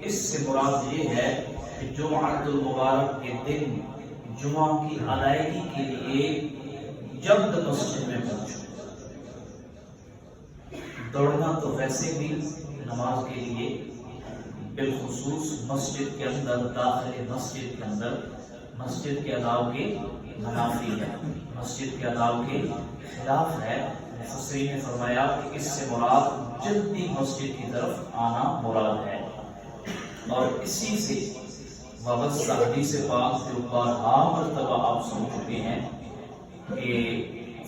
اس سے مراد یہ ہے کہ جمعۃ المبارک کے دن جمعہ کی ادائیگی کے لیے جلد مسجد میں پہنچو۔ دوڑنا تو ویسے بھی نماز کے لیے بالخصوص مسجد کے اندر، داخل مسجد کے اندر مسجد کے آداب کے منافی ہے، مسجد کے آداب کے خلاف ہے۔ مفسرین نے فرمایا کہ اس سے مراد جلدی مسجد کی طرف آنا مراد ہے، اور اسی سے وابستہ حدیث پاک جو بارہا مرتبہ آپ سن چکے ہیں کہ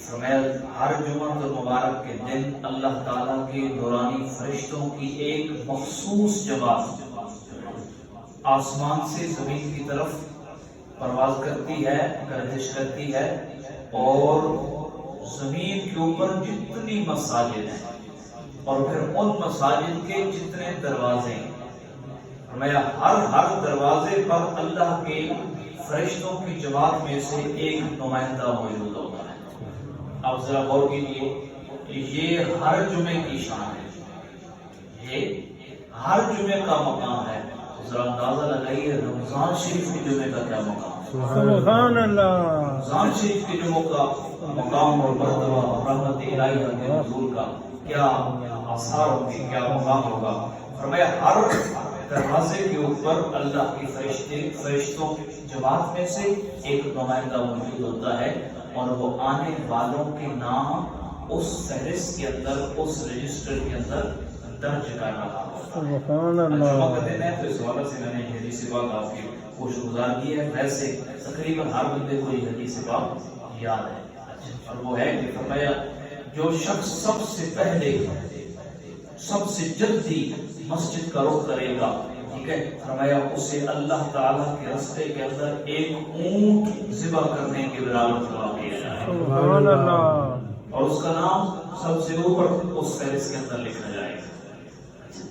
فرمایا ہر جمعہ مبارک کے دن اللہ تعالیٰ کے نورانی فرشتوں کی ایک مخصوص جماعت آسمان سے زمین کی طرف پرواز کرتی ہے، گردش کرتی ہے، اور زمین کے اوپر جتنی مساجد ہیں اور پھر ان مساجد کے جتنے دروازے ہیں، فرمایا ہر دروازے پر اللہ کے فرشتوں کی جماعت میں سے ایک نمائندہ موجود ہوتا ہے۔ آپ ذرا غور کیجیے، یہ ہر جمعے کی شان ہے، یہ ہر جمعے کا مقام ہے۔ ذرا اندازہ لگائیے رمضان شریف کے جمعے کا کیا مقام ہے، سبحان اللہ، رمضان شریف کے جمعوں کا مقام اور مرتبہ، رحمت الہی کے حضور کا کیا آثار ہوں گے، کیا مقام ہوگا۔ فرمایا ہر دروازے کے اوپر اللہ کی فرشتوں کی جماعت میں سے ایک نمائندہ موجود ہوتا ہے، اور وہ آنے والوں کے نام اس فہرست کے اندر، اس رجسٹر کے اندر درج کر رہا ہوتا ہے۔ سبحان اللہ۔ جمعہ کا دن ہے تو اس حوالے سے میں نے یہ حدیث پاک آپ کی خوش گزار کی ہے۔ ویسے تقریباً ہر بندے کو یہ حدیث پاک یاد ہے، اور وہ ہے کہ فرمایا جو شخص سب سے پہلے سب سے جلدی مسجد کا رخ کرے گا، ٹھیک ہے، فرمایا اسے اللہ تعالیٰ کے راستے کے اندر ایک اونٹ ذبح کرنے کے برابر ثواب دیا جائے گا، سبحان اللہ، اور اس کا نام سب سے اوپر اس فہرست کے اندر لکھا جائے گا۔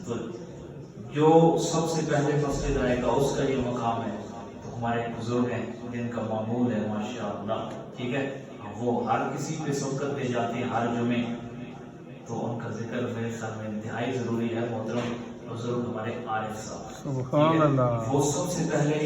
تو جو سب سے پہلے مسجد آئے گا اس کا یہ مقام ہے۔ تو ہمارے بزرگ ہیں جن کا معمول ہے ماشاءاللہ، ٹھیک ہے، وہ ہر کسی پہ سبقت دے جاتے ہیں ہر جمعے، تو ان کا ذکر میرے خیال میں انتہائی ضروری ہے۔ محترم بزرگ ہمارے عارف صاحب، سبحان اللہ، وہ سب سے پہلے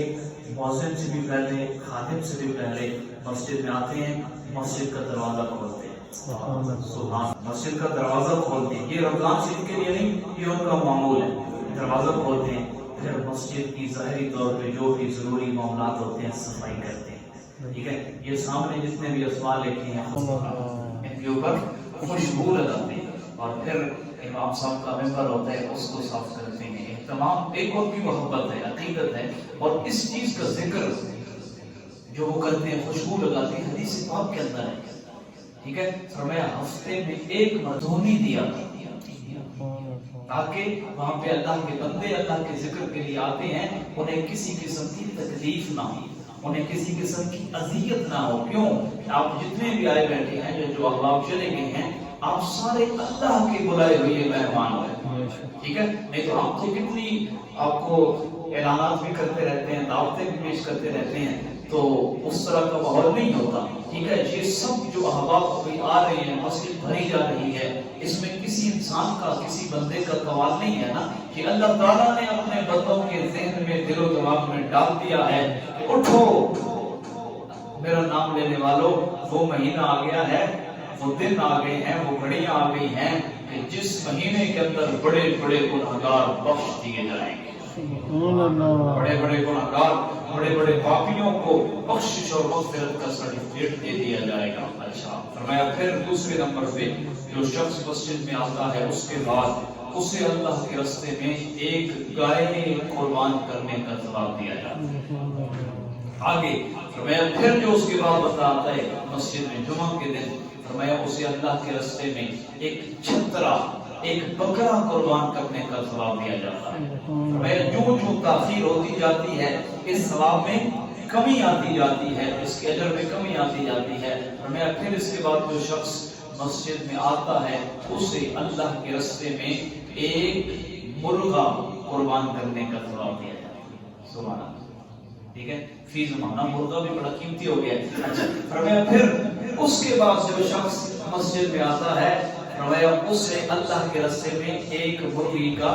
مؤذن سے بھی پہلے، خادم سے بھی پہلے مسجد میں آتے ہیں، مسجد کا دروازہ کھولتے ہیں۔ سبحان، مسجد کا دروازہ کھولتے ہیں۔ یہ رمضان شریف کے لیے نہیں، یہ ان کا معمول ہے، دروازہ کھولتے ہیں، پھر مسجد کی ظاہری طور پہ جو بھی ضروری معاملات ہوتے ہیں صفائی کرتے ہیں، ٹھیک ہے۔ یہ سامنے جتنے بھی اسماء لکھے ہیں ان کے اوپر خوشبو لگاتے ہیں، اور پھر امام صاحب کا ممبر ہوتا ہے اس کو صاف کرتے ہیں۔ اہتمام ایک اور بھی محبت ہے، عقیدت ہے، اور اس چیز کا ذکر جو وہ کرتے ہیں، خوشبو لگاتے ہیں، حدیث پاک کے اندر ہے، ٹھیک ہے۔ فرمایا ہفتے میں ایک مردونی دیا تاکہ وہاں پہ اللہ کے بندے اللہ کے ذکر کے لیے آتے ہیں، انہیں کسی قسم کی تکلیف نہ ہو، انہیں کسی قسم کی اذیت نہ ہو۔ کیوں؟ آپ جتنے بھی آئے بیٹھے ہیں، جو احباب چلے گئے ہیں، آپ سارے اللہ کے بلائے ہوئے مہمان ہیں، ٹھیک ہے۔ نہیں تو ہم تو کتنی آپ کو اعلانات بھی کرتے رہتے ہیں، دعوتیں بھی پیش کرتے رہتے ہیں، تو اس طرح کا ماحول نہیں ہوتا، ٹھیک ہے۔ یہ سب جو احباب ابھی آ رہے ہیں، مسجد بھری جا رہی ہے، اس میں کسی انسان کا، کسی بندے کا کمال نہیں ہے نا، کہ اللہ تعالیٰ نے اپنے بندوں کے ذہن میں، دل و دماغ میں ڈال دیا ہے کہ اٹھو میرا نام لینے والوں، وہ مہینہ آ گیا ہے، وہ دن آ گئے ہیں، وہ گھڑیاں آ گئی ہیں کہ جس مہینے کے اندر بڑے بڑے گنہگار بخش دیے جائیں گے، بڑے بڑے گنہگار، بڑے بڑے پاپیوں کو بخشش اور مغفرت کا سرٹیفکیٹ دے دیا جائے گا۔ اچھا، فرمایا پھر دوسرے نمبر پہ جو شخص مسجد میں آتا ہے اس کے بعد اسے اللہ کے راستے میں ایک گائے قربان کرنے کا ثواب دیا جاتا ہے۔ آگے فرمایا پھر جو اس کے بعد بتاتا ہے مسجد میں جمعہ کے دن، فرمایا اسے اللہ کے راستے میں ایک چھترا، ایک بکرا قربان کرنے کا ثواب دیا جاتا ہے۔ فرمایا جو تاخیر ہوتی جاتی ہے اس ثواب میں کمی آتی جاتی ہے، اس کے اجر میں کمی آتی جاتی ہے۔ فرمایا پھر اس کے بعد جو شخص مسجد میں آتا ہے اسے اللہ کے راستے میں ایک مرغا قربان کرنے کا ثواب دیا جاتا ہے۔ سبحان اللہ، ٹھیک ہے، فی زمانہ مرغا بھی بڑا قیمتی ہو گیا ہے۔ اچھا، فرمایا پھر اس کے بعد جو شخص مسجد میں آتا ہے، فرمایا اسے اللہ کے راستے میں ایک مرغی کا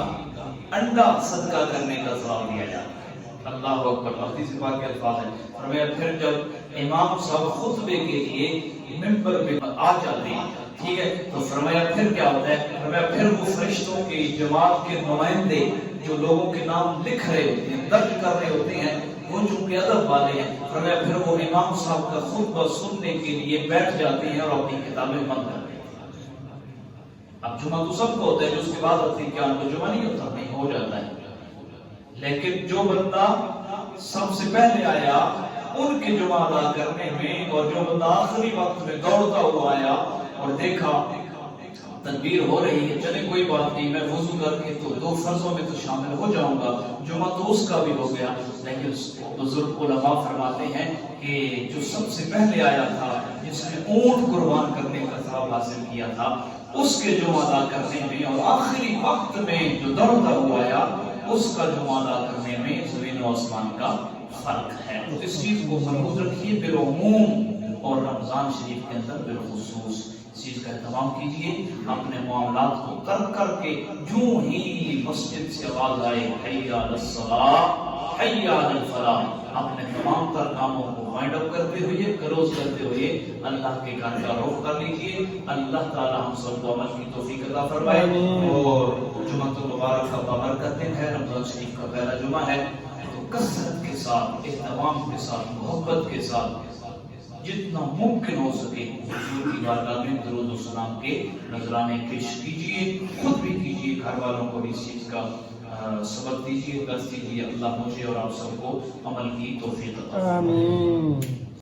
انڈا صدقہ کرنے کا ثواب دیا جاتا ہے۔ اللہ اکبر، حدیث پاک کے الفاظ ہیں۔ فرمایا پھر جب امام صاحب خطبے کے لیے ممبر پہ آ جاتے ہیں، ٹھیک ہے، تو فرمایا پھر کیا ہوتا ہے؟ فرمایا پھر وہ فرشتوں کی جماعت کے نمائندے جو لوگوں کے نام لکھ رہے ہوتے ہیں، درج کر رہے ہوتے ہیں، وہ چونکہ ادب والے ہیں، فرمایا پھر وہ امام صاحب کا خطبہ سننے کے لیے بیٹھ جاتے ہیں اور اپنی کتابیں بند کر دیتے ہیں۔ اب جمعہ تو سب کو ہوتا ہے، جو اس کے بعد ہوتی ہے کیا ان کو جمعہ نہیں ہوتا؟ نہیں، ہو جاتا ہے، لیکن جو بندہ سب سے پہلے آیا ان کے جمعہ ادا کرنے میں، اور جو بندہ آخری وقت میں دوڑتا ہوا آیا اور دیکھا تکبیر ہو رہی ہے، چلے کوئی بات نہیں، میں وضو کر کے تو 2 فرضوں میں تو شامل ہو جاؤں گا، جمعہ تو اس کا بھی ہو گیا، لیکن بزرگ علماء فرماتے ہیں کہ جو سب سے پہلے آیا تھا، جس نے اونٹ قربان کرنے کا ثواب حاصل کیا تھا، اس کے جمعہ ادا کرنے میں اور آخری وقت میں جو دوڑتا ہوا آیا اس کا جمعہ ادا کرنے میں زمین و آسمان کا فرق ہے۔ تو اس چیز کو ملحوظ رکھیے بالعموم اور رمضان شریف کے اندر بالخصوص اس چیز کا اہتمام کیجیے، اپنے معاملات کو ترک کر کے جو ہی مسجد سے آواز آئے حی علی الصلاۃ حی علی الفلاح، اپنے تمام تر کاموں کو وائنڈ اپ کرتے ہوئے، کلوز کرتے ہوئے اللہ کے گھر کا رخ کر لیجیے۔ اللہ تعالی ہم سب کو عمل کی توفیق عطا فرمائے، اور جمعہ المبارک کا بابرکت دن ہے، رمضان شریف کا پہلا جمعہ ہے، تو کثرت کے ساتھ، اہتمام کے ساتھ، محبت کے ساتھ جتنا ممکن ہو سکے حضور کی بارگاہ میں درود و سلام کے نذرانے پیش کیجیے، خود بھی کیجیے، گھر والوں کو بھی اس چیز کا سبق دیجیے، درس دیجیے۔ اللہ مجھے اور آپ سب کو عمل کی توفیق عطا فرمائے۔ آمین۔